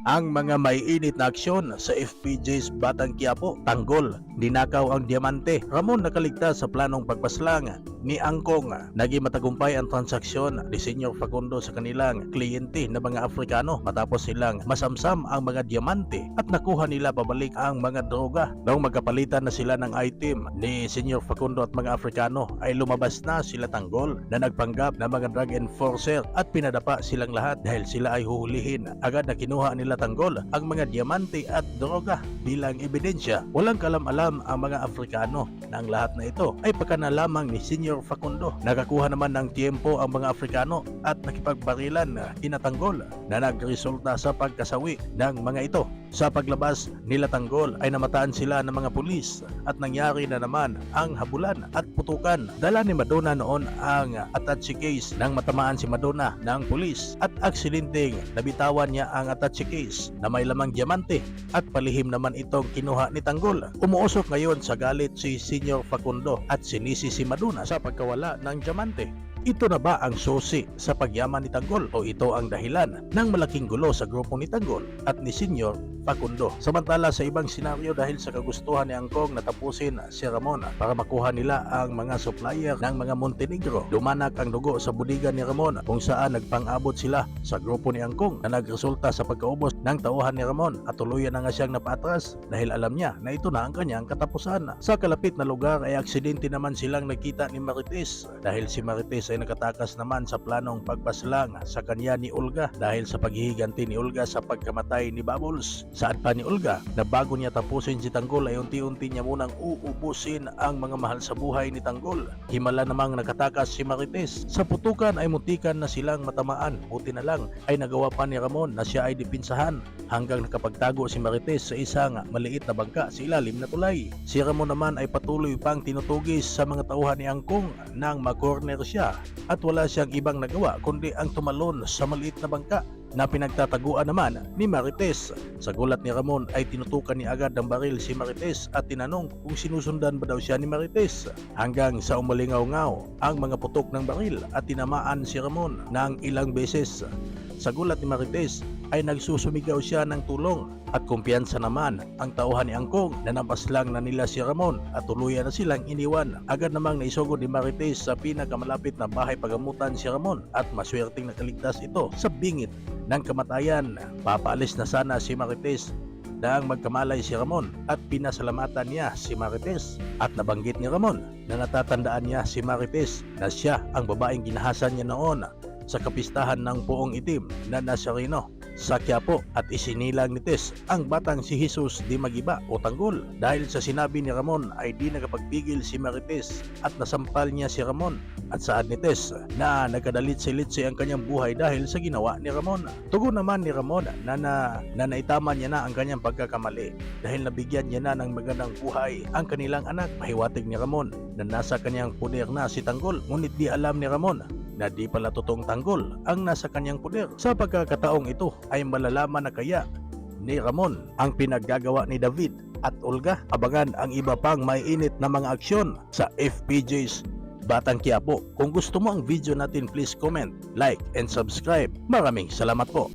Ang mga maiinit na aksyon sa FPJ's Batang Quiapo, tanggol, ninakaw ang diamante. Ramon nakaligtas sa planong pagpaslang ni Angkong. Naging matagumpay ang transaksyon ni Senyor Facundo sa kanilang kliyente na mga Afrikano matapos silang masamsam ang mga diamante at nakuha nila pabalik ang mga droga. Noong magkapalitan na sila ng item ni Senyor Facundo at mga Afrikano ay lumabas na sila tanggol na nagpanggap na mga drug enforcer at pinadapa silang lahat dahil sila ay huhulihin. Agad na kinuha nila tanggol ang mga diamante at droga bilang ebidensya. Walang kalam-alam ang mga Afrikano na ang lahat na ito ay pagkana lamang ni Senyor Facundo. Nakakuha naman ng tiempo ang mga Afrikano at nakipagbarilan kina tanggol na nagresulta sa pagkasawi ng mga ito. Sa paglabas nila tanggol ay namataan sila ng mga pulis at nangyari na naman ang habulan at putukan. Dala ni Madonna noon ang attache case nang matamaan si Madonna ng pulis at aksidenteng nabitawan niya ang attache case na may lamang diamante at palihim naman itong kinuha ni tanggol. Umuusok ngayon sa galit si Senyor Facundo at sinisi si Madonna sa pagkawala ng diamante. Ito na ba ang susi sa pagyaman ni Tanggol o ito ang dahilan ng malaking gulo sa grupo ni Tanggol at ni Senyor Facundo? Samantala sa ibang senaryo, dahil sa kagustuhan ni Angkong na tapusin si Ramon para makuha nila ang mga supplier ng mga Montenegro, dumanak ang dugo sa budiga ni Ramon kung saan nagpang-abot sila sa grupo ni Angkong na nagresulta sa pagkaubos ng tauhan ni Ramon at tuluyan na nga siyang napaatras dahil alam niya na ito na ang kanyang katapusan. Sa kalapit na lugar ay aksidente naman silang nagkita ni Marites dahil si Marites ay nakatakas naman sa planong pagpaslang sa kanya ni Olga dahil sa paghihiganti ni Olga sa pagkamatay ni Bubbles. Saan pa ni Olga na bago niya tapusin si Tanggol ay unti-unti niya munang uubusin ang mga mahal sa buhay ni Tanggol. Himala namang nakatakas si Marites. Sa putukan ay muntikan na silang matamaan. Buti na lang ay nagawa pa ni Ramon na siya ay dipinsahan hanggang nakapagtago si Marites sa isang maliit na bangka sa ilalim na tulay. Si Ramon naman ay patuloy pang tinutugis sa mga tauhan ni Angkong nang mag-corner siya at wala siyang ibang nagawa kundi ang tumalon sa maliit na bangka na pinagtataguan naman ni Marites. Sa gulat ni Ramon ay tinutukan ni agad ng baril si Marites at tinanong kung sinusundan ba daw siya ni Marites hanggang sa umalingaw-ngaw ang mga putok ng baril at tinamaan si Ramon ng ilang beses. Sa gulat ni Marites ay nagsusumigaw siya ng tulong at kumpiyansa naman ang tauhan ni Angkong na napaslang na nila si Ramon at tuluyan na silang iniwan. Agad namang naisugod ni Marites sa pinakamalapit na bahay pagamutan si Ramon at maswerteng nakaligtas ito sa bingit ng kamatayan. Papaalis na sana si Marites nang magkamalay si Ramon at pinasalamatan niya si Marites at nabanggit ni Ramon na natatandaan niya si Marites na siya ang babaeng ginahasan niya noon sa kapistahan ng Puong Itim na Nazareno sa Quiapo at isinilang ni Tess ang batang si Jesus di Magiba o Tanggol. Dahil sa sinabi ni Ramon ay di nakapagpigil si Marites at nasampal niya si Ramon at saad ni Tess na nagkadalit-silitsi ang kanyang buhay dahil sa ginawa ni Ramon. Tugon naman ni Ramon na naitaman niya na ang kanyang pagkakamali dahil nabigyan niya na ng magandang buhay ang kanilang anak. Mahiwatig ni Ramon na nasa kanyang puder na si Tanggol, ngunit di alam ni Ramon na di pala totoong Tanggol ang nasa kanyang puder. Sa pagkakataong ito ay malalaman na kaya ni Ramon ang pinaggagawa ni David at Olga. Abangan ang iba pang maiinit na mga aksyon sa FPJ's Batang Quiapo. Kung gusto mo ang video natin, please comment, like, and subscribe. Maraming salamat po.